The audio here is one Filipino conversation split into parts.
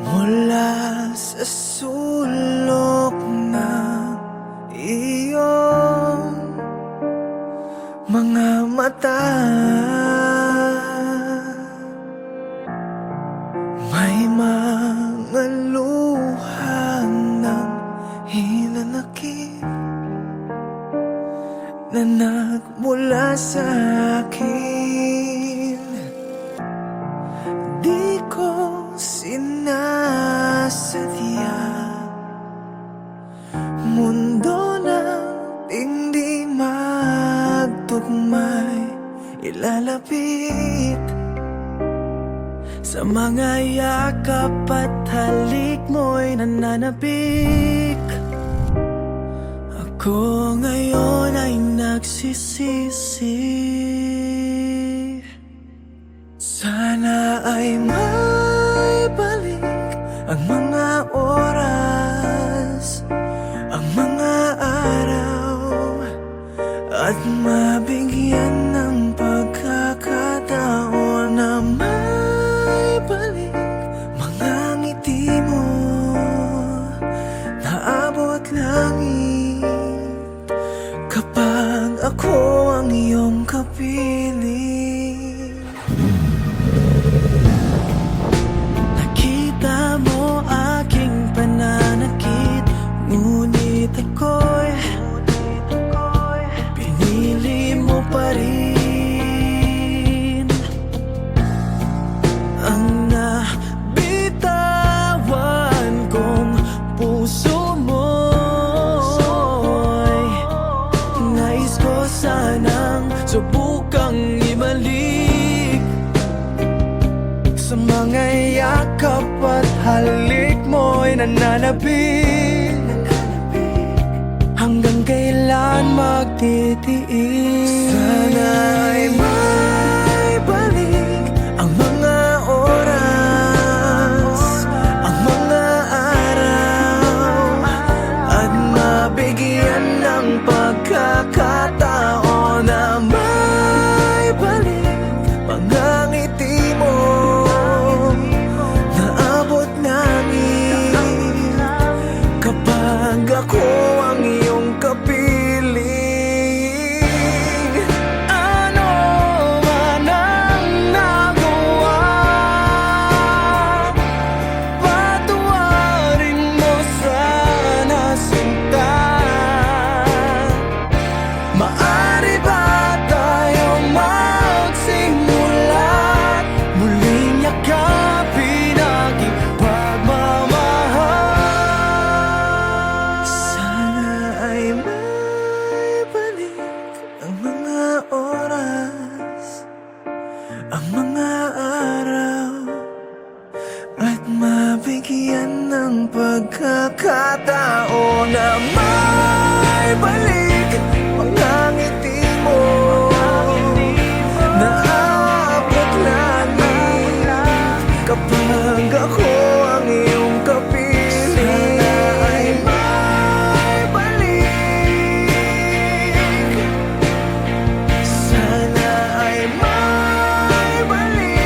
Mula sa sulok ng iyong mga mata, may mga luha ng hinanakit na nagmula sa akin. Di ko sinasadya, mundo ng hindi magtugmay ilalapit. Sa mga yakap at halik mo'y nananabik. Ako ngayon ay nagsisisi. Sana ay may balik ang mga oras, ang mga araw, at mabigyan ng pagkakataon na may balik mga ngiti mo na abot langit. Kapag ako ang iyong kapiling, nakita mo aking pananakit, ngunit ako'y pinili mo pa rin. Ang nabitawan kong puso mo'y nais ko sanang subukang ibalik. Sa mga yakap at halik mo'y nananabik. Hanggang kailan magtitiis? Sana ay may balik ang mga oras, ang mga araw, at mabigyan ng pagkakataon na may balik mga ngiti mo na abot namin. Kapag ako ang iyong kapiling, ano man ang nagawa, patawarin mo sana sinta. Maaari ba tayong magsimula, muling yakapin aking pagmamahal? Sana ay may balik ang mga oras, ang mga araw, at mabigyan ng pagkakataon na may balik mga ngiti mo na abot langit. Kapag ako ang iyong kapiling, sana ay may balik. Sana ay may balik.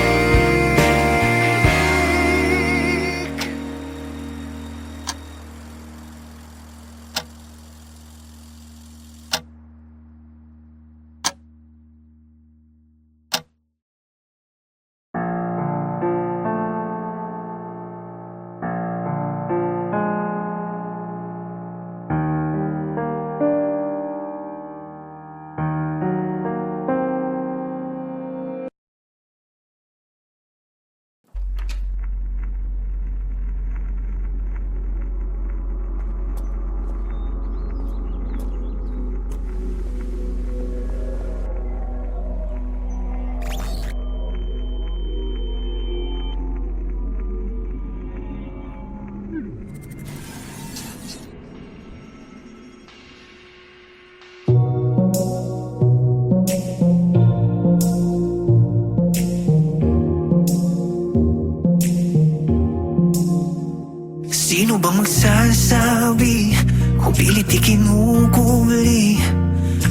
Sino ba magsasabi kung pilit ikinukuli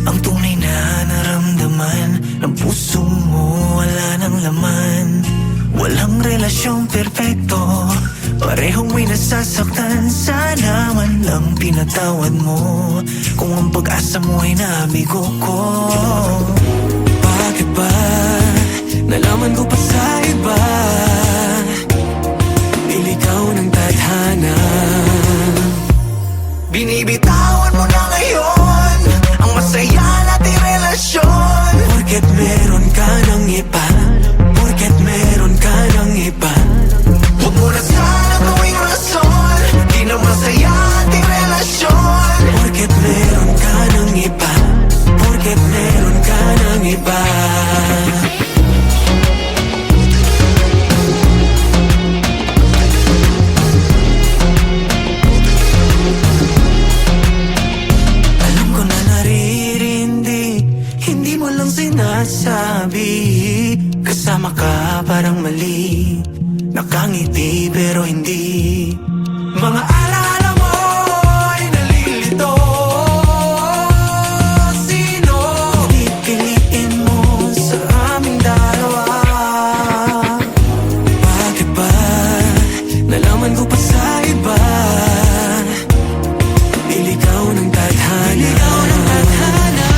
ang tunay na naramdaman ng puso mo? Wala nang laman, walang relasyong perpekto, pare amoy nasasaktan, sana man lang pinatawad mo. Kung ang pag-asa mo ay nabigo ko. Bakit ba nalaman ko pa sa iba? Iligaw ng tadhana. Binibitawan mo na ngayon ang masaya nating relasyon. Porket meron ka ng iba, porket meron ka ng iba. Huwag mo na sana gawing rason, di na masaya ating relasyon. Porket meron ka ng iba, porket meron ka ng iba. Alam ko na naririndi, hindi mo lang sinasabi. Kasama ka parang mali, nakangiti pero hindi. Mga alaala mo ay nalilito. Sino pipiliin mo sa aming dalawa? Bakit ba nalaman ko pa sa iba? Iligaw ng tadhana, iligaw ng tadhana.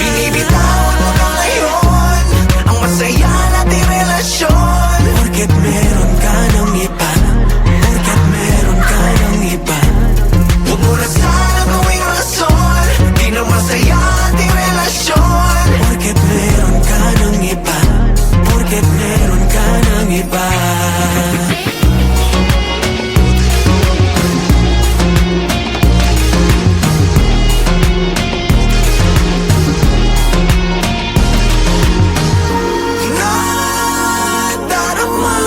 Binibitawan mo na ngayon ang masaya nating relasyon. Porket meron ka ng iba, porket meron ka ng iba. Huwag mo na sana gawing rason, di na masaya ating relasyon. Porket meron ka ng iba, porket meron ka ng iba. Nadarama,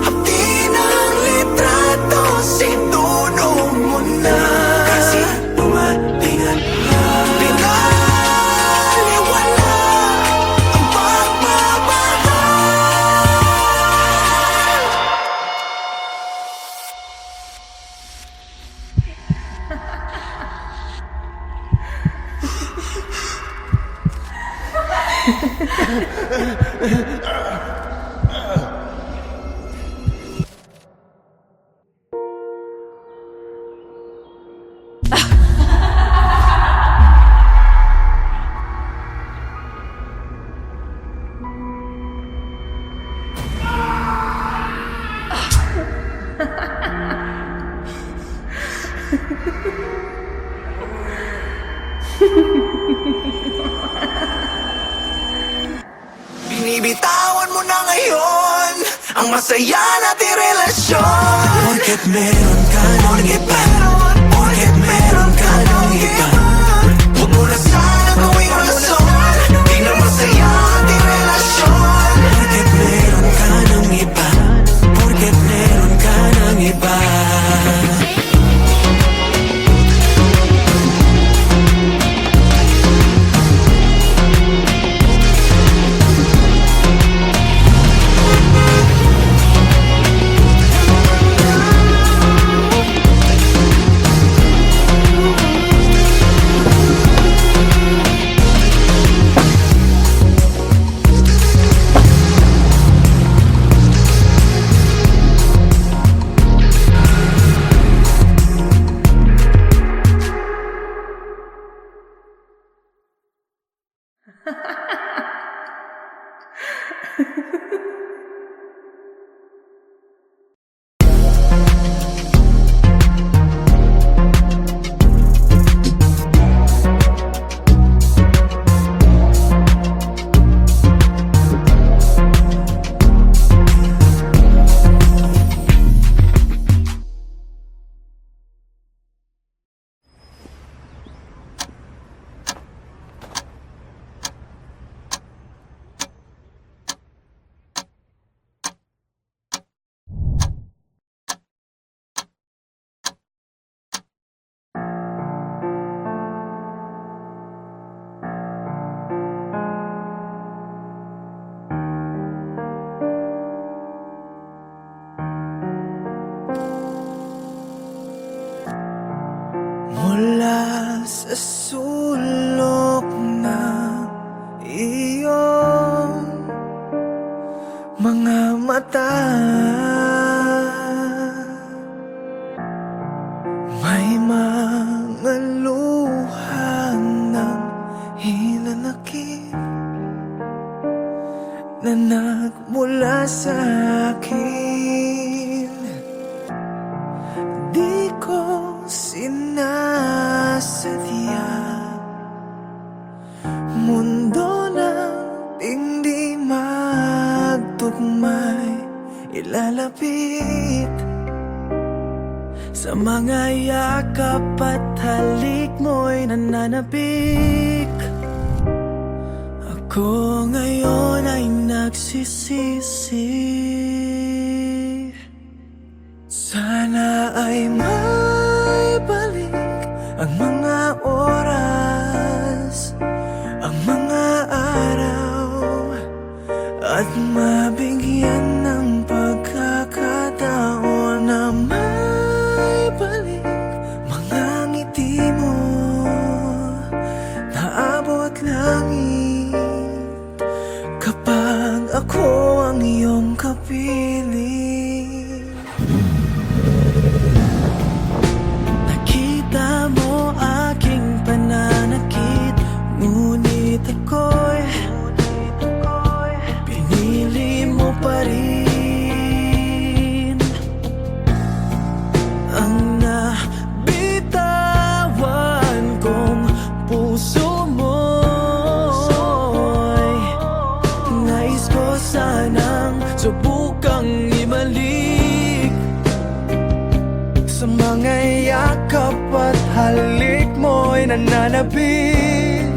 hapdi ng litrato, sintunog mo na. Kasi tumatingan na, pinaliwala ang pagmamahal. Binibitawan mo na ngayon ang masaya nating relasyon. Porket meron ka ng iba, porket meron ka ng iba. Huwag mo na sana gawing rason, di na masaya ating relasyon. Porket meron ka ng iba, porket meron ka ng iba. Mula sa sulok ng iyong mga mata, Sa mga yakap at halik mo'y nananabik. Ako ngayon ay nagsisisi. Sana ay may balik ang mga oras, ang mga araw, at mabigyan ng pagkakataon na may balik mga ngiti mo na abot langit kapag ako ang iyong kapiling. Nakita mo aking pananakit, ngunit ako'y pinili mo pa rin. Ang nabitawan kong puso mo'y nais ko sanang subukang ibalik. Sa mga yakap at halik mo'y nananabik.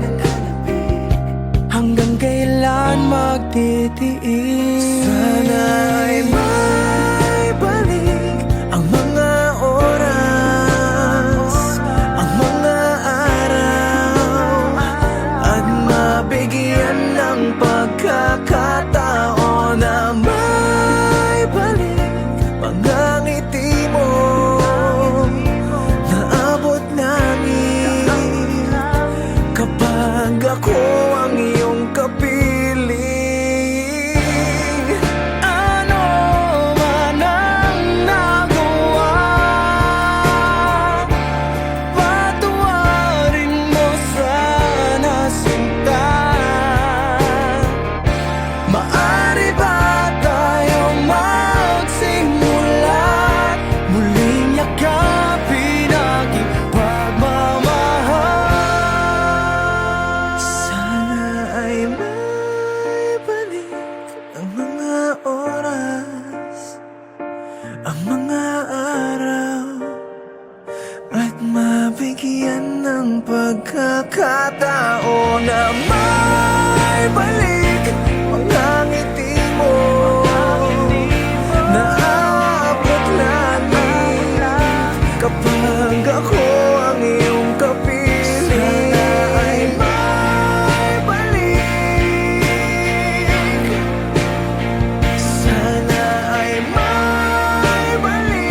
Hanggang kailan magtitiis? Sana ay may balik ang mga oras, ang mga araw, at mabigyan ng pagkakataon na may balik mga ngiti mo na abot langit kapag ako ang iyong kapiling. Ano man ang nagawa, patawarin mo sana sinta. Maaari ba tayong magsimula, muling yakapin aking pagmamahal? Sana ay may balik ang mga oras, ang mga araw, at mabigyan ng pagkakataon na may balik mga ngiti mo na abot langit kapag ako ang iyong kapiling. Sana ay may balik, sana ay may balik.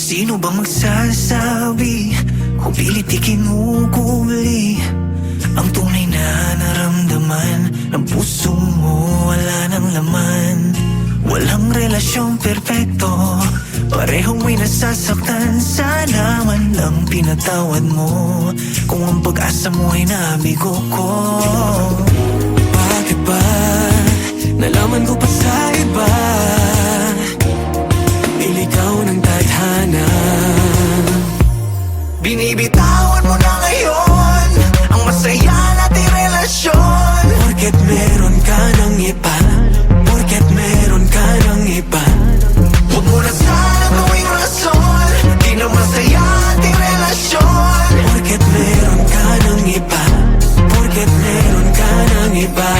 Sino bang magsasabi kung pilit ikinukubli ang tunay na naramdaman ng puso mo? Wala nang laman, walang relasyong perpekto, parehong may nasasaktan. Sana man lang pinatawad mo kung ang pag-asa mo ay nabigo ko. Bakit ba nalaman ko pa sa iba, iligaw ng tadhana? Binibitawan mo na ngayon ang masaya nating relasyon. Porket meron ka ng iba, porket meron ka ng iba, huwag mo na sana gawing rason, di na masaya ating relasyon. Porket meron ka ng iba, porket meron ka ng iba.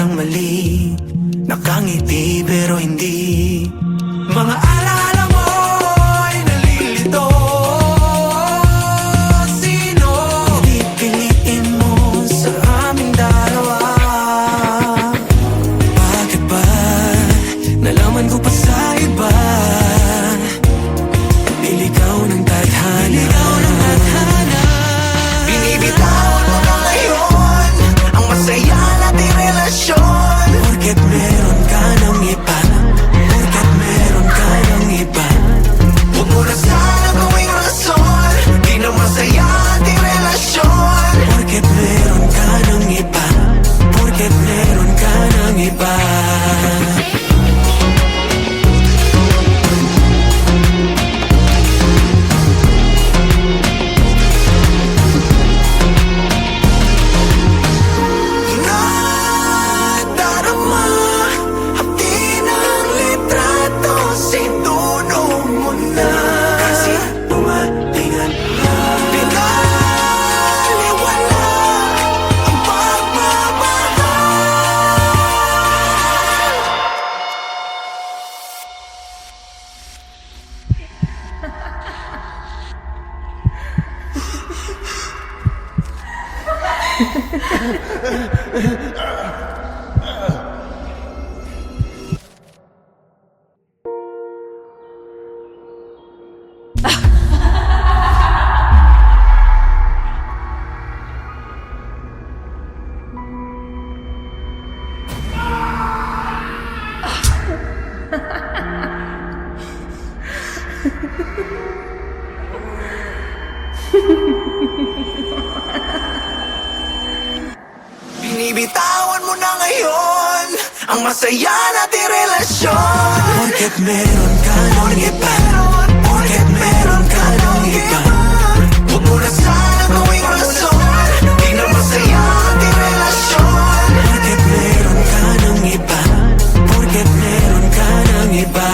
walang mali, nakangiti pero hindi. Mga alaala mo'y nalilito. Sino pipiliin mo sa aming dalawa? Bakit ba nalaman ko pa sa iba? Niligaw ng tadhana. Binibitawan mo na ngayon ang masaya nating relasyon. Porket meron ka ng iba, porket meron ka ng iba. Huwag mo na sana gawing rason, di na masaya ating relasyon. Porket meron ka ng iba, porket meron ka ng iba. Nadarama, hapdi ng litrato, sintunog mo na. Kasi tumatingan na, pinaliwala ang pagmamahal. Binibitawan mo na ngayon ang masaya nating relasyon. Porket meron ka ng iba, porket meron ka ng iba. Huwag mo na sana gawing rason, di na masaya ating relasyon. Porket meron ka ng iba, porket meron ka ng iba.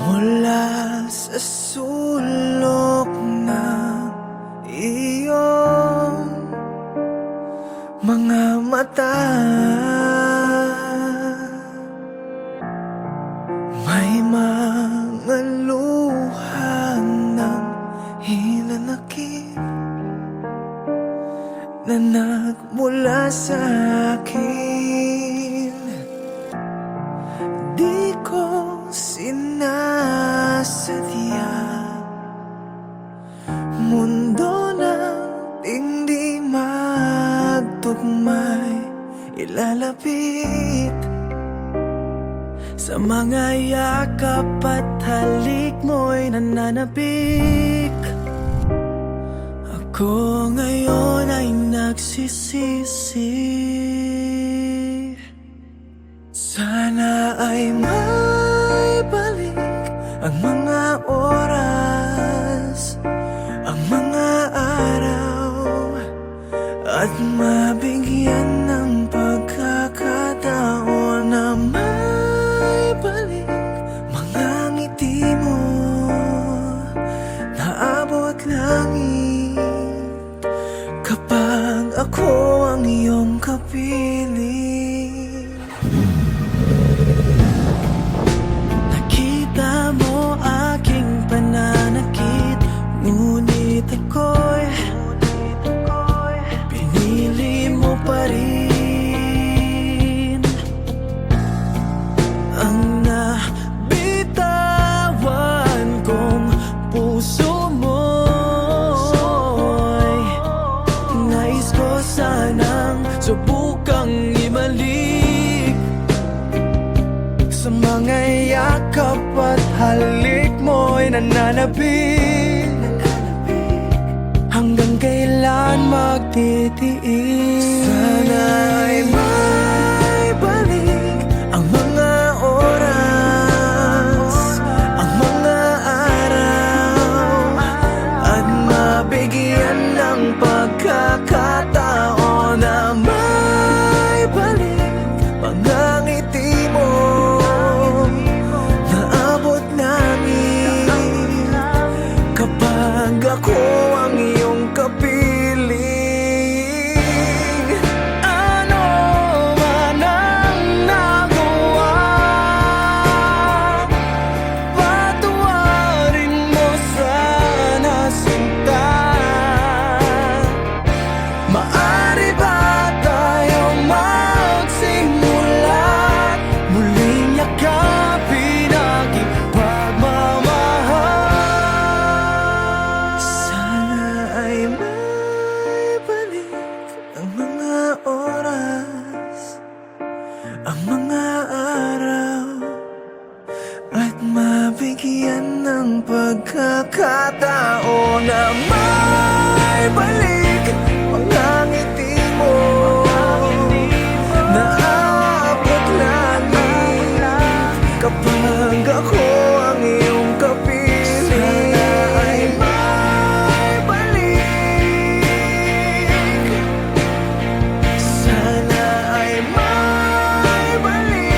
Mula sa sulok ng iyong mga mata, may mga luha ng hinanakit na nagmula sa akin. Di ko sinasadya, mundo ng hindi magtugmay ilalapit. Sa mga yakap at halik mo'y nananabik. Ako ngayon ay nagsisisi. Sana ay may balik ang mga oras, ang mga araw at mabigyan ng pagkakataon na maibalik mga ngiti mo, naabot langit kapag ako ang iyong kapiling. Nakita mo aking pananakit, ngunit ako'y pinili mo pa rin. Ang nabitawan kong puso mo'y nais ko sanang subukang ibalik. Sa mga yakap at halik mo'y nananabik, hanggang kailan magtitiis. Sana ay maibalik ang mga oras, ang mga araw, at mabigyan ng pagkakataon na maibalik mga ngiti mo, naabot namin kapag ako ang iyong kapiling. Ano man ang nagawa, patawarin mo sana sinta. Maaari ba tayong magsimula, muling yakapin aking pagmamahal? Sana ay maibalik ang mga oras, ang mga araw, at mabigyan ng pagkakataon na maibalik mga ngiti mo, naabot langit kapag ako ang iyong kapiling. Sana ay maibalik, sana ay maibalik.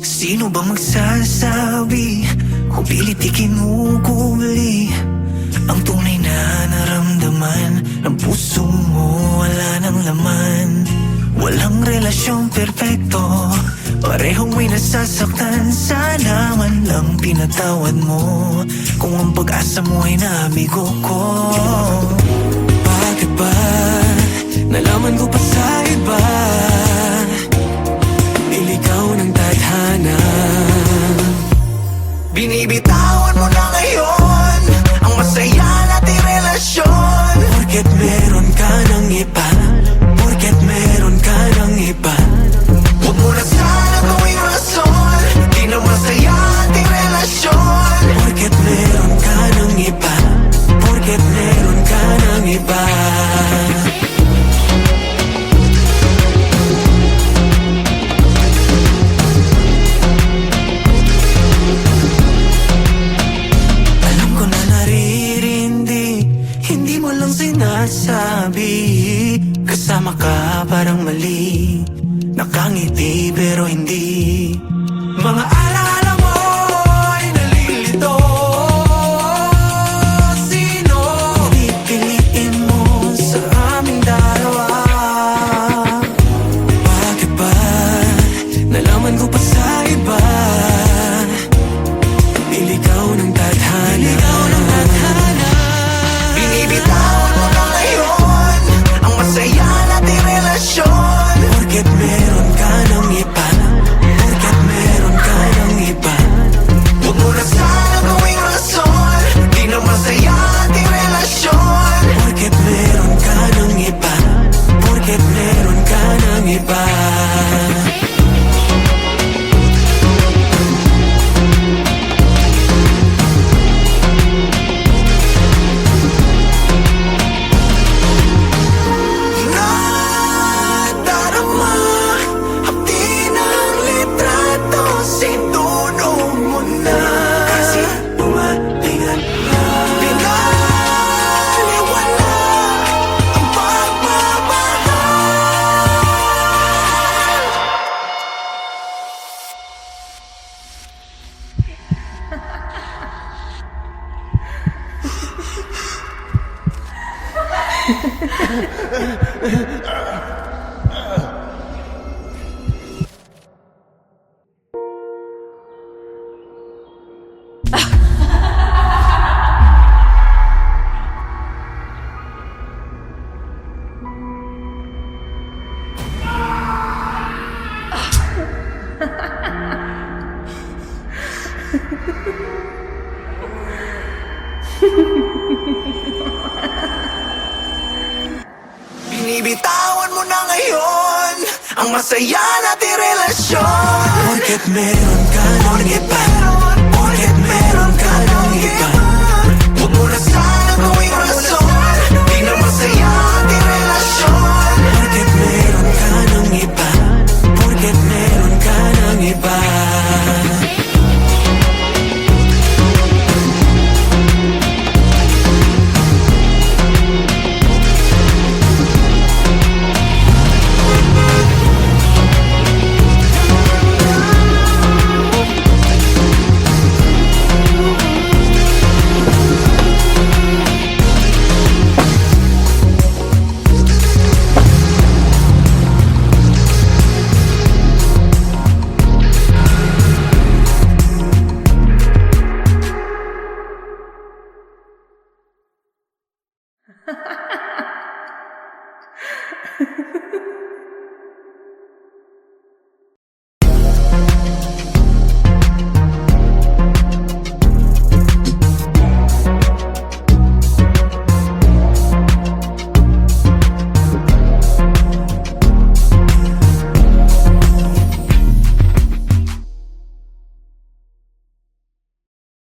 Sino ba magsasabi kung pilit ikinuguli ang tunay na naramdaman ng puso mo? Wala nang laman, walang relasyong perpekto, parehong may nasasaktan. Sana man lang pinatawad mo kung ang pag-asa mo ay nabigo ko. Bakit ba nalaman ko pa sa iba, iligaw ng tadhana? Binibitawan mo na ngayon ang masaya nating relasyon. Porket meron ka ng iba, porket meron ka ng iba, huwag mo na sana gawing rason, di na masaya ating relasyon. Porket meron ka ng iba, porket meron ka ng iba. Sinasabi kasama ka parang mali, nakangiti pero hindi. Mga alaala mo ay nalilito. Sino? Hindi Binibitawan mo na ngayon ang masaya nating relasyon. Porket meron ka ng iba.